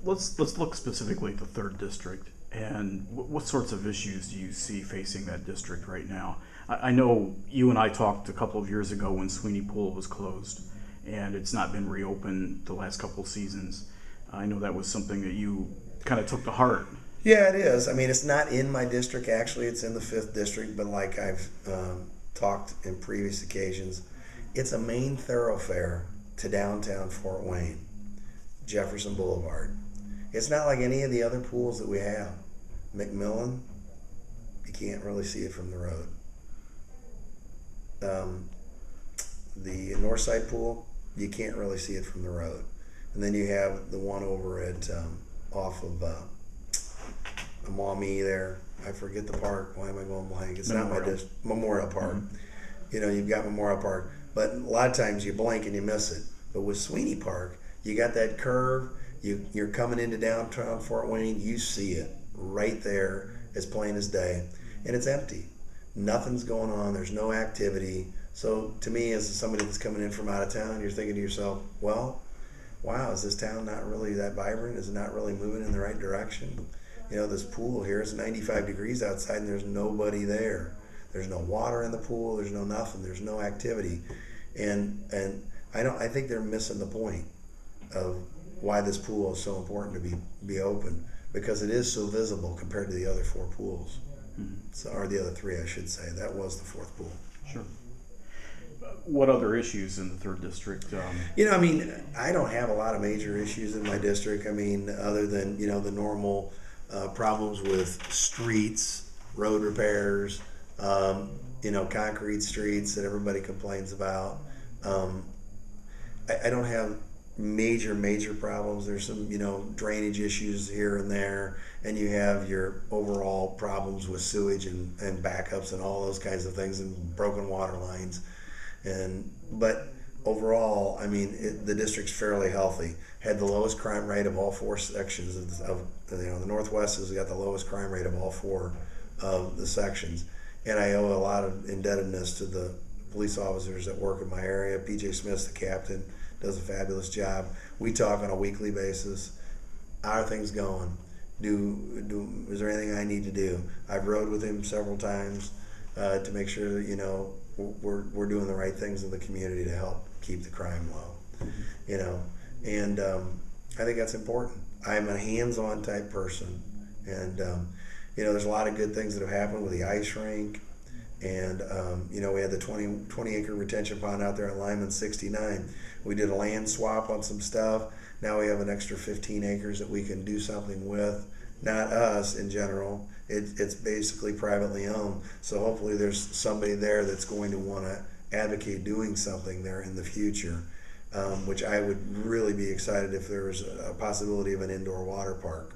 let's look specifically at the third district, and what sorts of issues do you see facing that district right now? I know you and I talked a couple of years ago when Sweeney Pool was closed, and it's not been reopened the last couple of seasons. I know that was something that you kind of took to heart. Yeah, it is. I mean, it's not in my district, actually. It's in the 5th district, but like I've talked in previous occasions, it's a main thoroughfare to downtown Fort Wayne, Jefferson Boulevard. It's not like any of the other pools that we have. McMillan, you can't really see it from the road. The Northside Pool, you can't really see it from the road. And then you have the one over at off of Maumee there. I forget the park. Why am I going blank? It's Memorial. not my district. Memorial Park. Mm-hmm. You know, you've got Memorial Park. But a lot of times you blink and you miss it. But with Sweeney Park, you got that curve. You're coming into downtown Fort Wayne. You see it right there as plain as day. And it's empty. Nothing's going on. There's no activity. So to me, as somebody that's coming in from out of town, you're thinking to yourself, well, wow, is this town not really that vibrant? Is it not really moving in the right direction? You know, this pool here is 95 degrees outside and there's nobody there. There's no water in the pool. There's no nothing. There's no activity. And I think they're missing the point of why this pool is so important to be open, because it is so visible compared to the other 4 pools. Mm-hmm. So, or the other 3, I should say. That was the 4th pool. Sure. What other issues in the third district? You know, I mean, I don't have a lot of major issues in my district. I mean, other than, you know, the normal problems with streets, road repairs, you know, concrete streets that everybody complains about. I don't have major problems. There's some, you know, drainage issues here and there, and you have your overall problems with sewage and backups and all those kinds of things, and broken water lines. But overall, I mean, the district's fairly healthy. Had the lowest crime rate of all 4 sections of you know, the Northwest has got the lowest crime rate of all 4 of the sections. And I owe a lot of indebtedness to the police officers that work in my area. PJ Smith's the captain, does a fabulous job. We talk on a weekly basis. How are things going? Is there anything I need to do? I've rode with him several times to make sure that, you know, we're doing the right things in the community to help keep the crime low. You know, and I think that's important. I'm a hands-on type person, and you know, there's a lot of good things that have happened with the ice rink, and you know, we had the 20 acre retention pond out there on Lyman 69. We did a land swap on some stuff. Now we have an extra 15 acres that we can do something with. Not us in general. It's basically privately owned. So hopefully there's somebody there that's going to want to advocate doing something there in the future, which I would really be excited if there was a possibility of an indoor water park.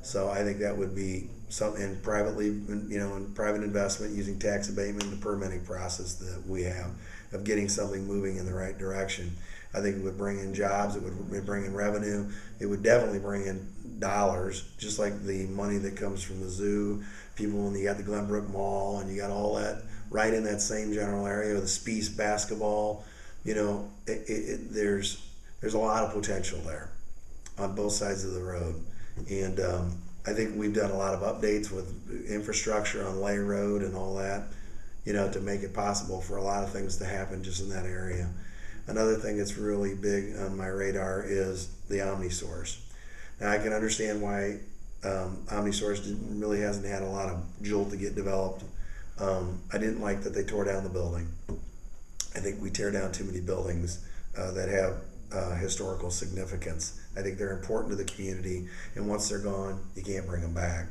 So I think that would be something, and privately, you know, in private investment using tax abatement, the permitting process that we have of getting something moving in the right direction. I think it would bring in jobs, it would bring in revenue, it would definitely bring in dollars, just like the money that comes from the zoo, people when you got the Glenbrook Mall and you got all that right in that same general area, the Spiece basketball, you know, there's a lot of potential there on both sides of the road. And I think we've done a lot of updates with infrastructure on Lay Road and all that, you know, to make it possible for a lot of things to happen just in that area. Another thing that's really big on my radar is the OmniSource. Now I can understand why OmniSource really hasn't had a lot of jolt to get developed. I didn't like that they tore down the building. I think we tear down too many buildings that have historical significance. I think they're important to the community, and once they're gone, you can't bring them back.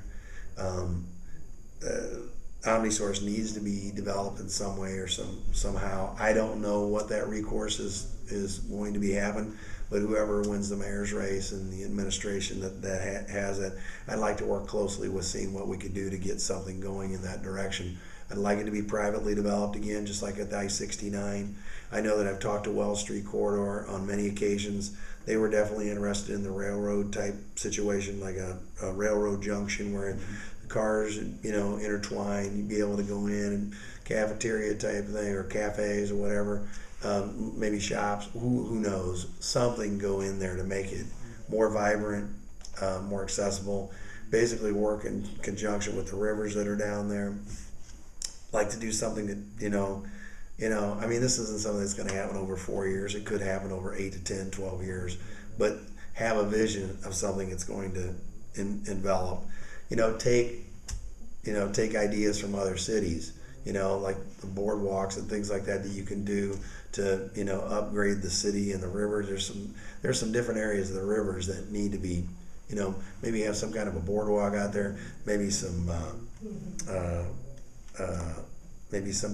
OmniSource needs to be developed in some way or somehow. I don't know what that recourse is going to be having, but whoever wins the mayor's race and the administration that has it, I'd like to work closely with seeing what we could do to get something going in that direction. I'd like it to be privately developed again, just like at the I-69. I know that I've talked to Wells Street Corridor on many occasions. They were definitely interested in the railroad type situation, like a railroad junction where the cars, you know, intertwine. You'd be able to go in and cafeteria type thing, or cafes or whatever, maybe shops. Who knows? Something go in there to make it more vibrant, more accessible. Basically work in conjunction with the rivers that are down there. Like to do something that, I mean, this isn't something that's going to happen over 4 years. It could happen over 8 to 10, 12 years, but have a vision of something that's going to envelop, take ideas from other cities, like the boardwalks and things like that you can do to, upgrade the city and the rivers. There's some different areas of the rivers that need to be, maybe have some kind of a boardwalk out there, maybe some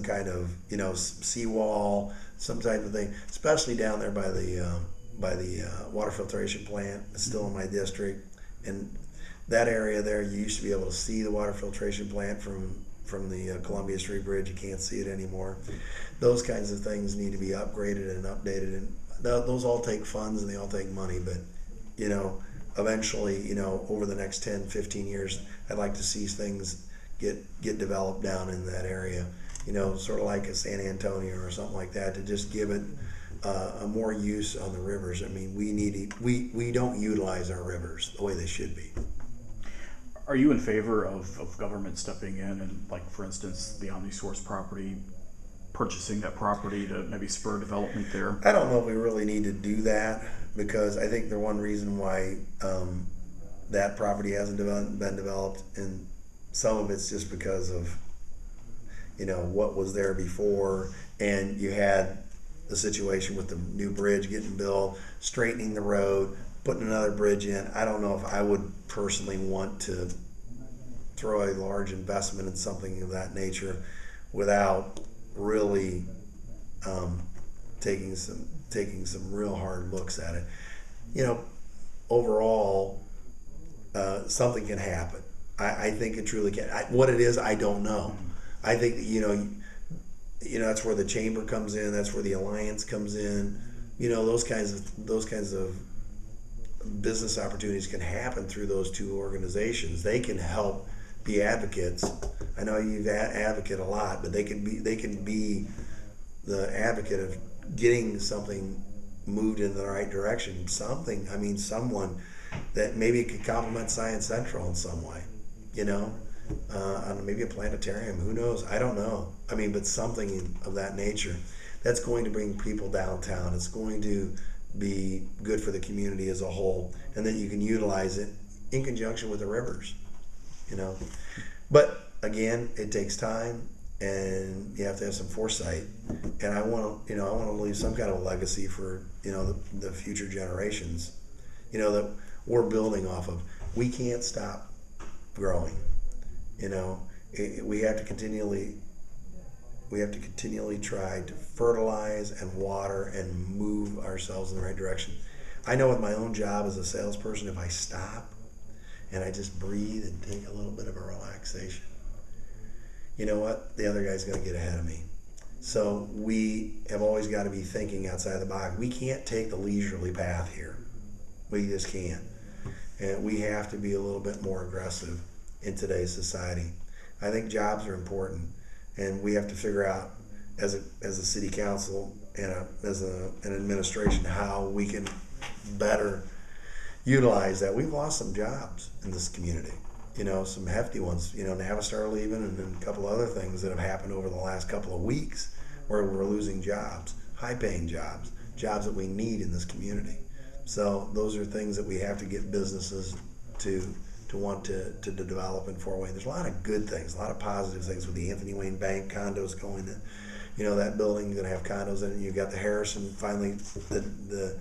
kind of, seawall, some type of thing, especially down there by the water filtration plant. It's still in my district, and that area there, you used to be able to see the water filtration plant from the Columbia Street Bridge. You can't see it anymore. Those kinds of things need to be upgraded and updated, and those all take funds and they all take money, but eventually, over the next 10, 15 years, I'd like to see things get developed down in that area, sort of like a San Antonio or something like that, to just give it a more use on the rivers. I mean, we don't utilize our rivers the way they should be. Are you in favor of government stepping in and, like, for instance, the OmniSource property, purchasing that property to maybe spur development there? I don't know if we really need to do that, because I think the one reason why that property hasn't been developed, and some of it's just because of what was there before, and you had the situation with the new bridge getting built, straightening the road, putting another bridge in. I don't know if I would personally want to throw a large investment in something of that nature without really taking some real hard looks at it. Overall, something can happen. I think it truly can. What it is, I don't know. I think that's where the chamber comes in. That's where the alliance comes in. Those kinds of business opportunities can happen through those two organizations. They can help be advocates. I know you advocate a lot, but they can be the advocate of getting something moved in the right direction. Someone that maybe could complement Science Central in some way. Maybe a planetarium. Who knows? I don't know. But something of that nature that's going to bring people downtown. It's going to be good for the community as a whole, and then you can utilize it in conjunction with the rivers. But again, it takes time, and you have to have some foresight. And I want to leave some kind of a legacy for the future generations. That we're building off of. We can't stop growing. We have to continually try to fertilize and water and move ourselves in the right direction. I know with my own job as a salesperson, if I stop and I just breathe and take a little bit of a relaxation, you know what? The other guy's going to get ahead of me. So we have always got to be thinking outside the box. We can't take the leisurely path here. We just can't. And we have to be a little bit more aggressive in today's society. I think jobs are important, and we have to figure out as a city council and as an administration how we can better utilize that. We've lost some jobs in this community, some hefty ones, Navistar leaving, and then a couple other things that have happened over the last couple of weeks where we're losing jobs, high-paying jobs that we need in this community. So those are things that we have to get businesses to want to develop in Fort Wayne. There's a lot of good things, a lot of positive things with the Anthony Wayne Bank condos going in. That building, you're going to have condos in it. You've got the Harrison, finally the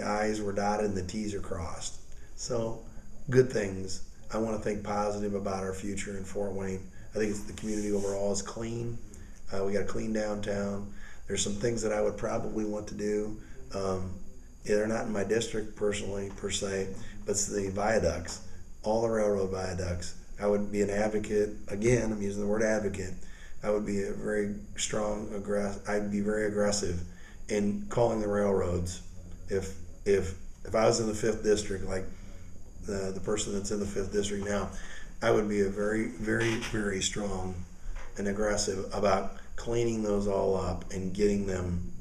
I's were dotted and the T's are crossed. So good things. I want to think positive about our future in Fort Wayne. I think the community overall is clean. We got a clean downtown. There's some things that I would probably want to do. They're not in my district personally, per se, but it's the viaducts. All the railroad viaducts. I would be an advocate. Again, I'm using the word advocate. I would be I'd be very aggressive in calling the railroads. If I was in the 5th district, like the person that's in the 5th district now, I would be a very, very, very strong and aggressive about cleaning those all up and getting them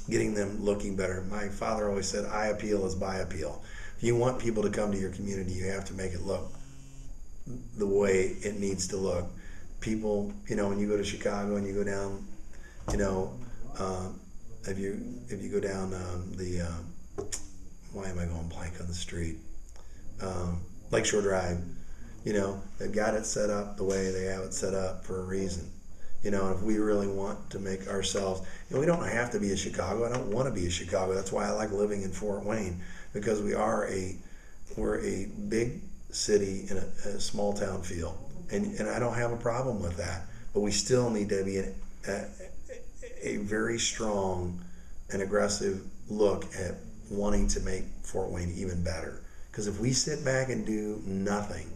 looking better. My father always said, eye appeal is by appeal. If you want people to come to your community, you have to make it look the way it needs to look. People, when you go to Chicago and you go down, if you go down why am I going blank on the street? Lakeshore Drive, they've got it set up the way they have it set up for a reason. And if we really want to make ourselves, we don't have to be a Chicago. I don't want to be a Chicago. That's why I like living in Fort Wayne, because we're a big city in a small town feel, and I don't have a problem with that. But we still need to be a very strong and aggressive look at wanting to make Fort Wayne even better. Because if we sit back and do nothing,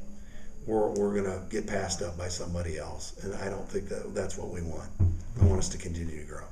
we're going to get passed up by somebody else. And I don't think that's what we want. I want us to continue to grow.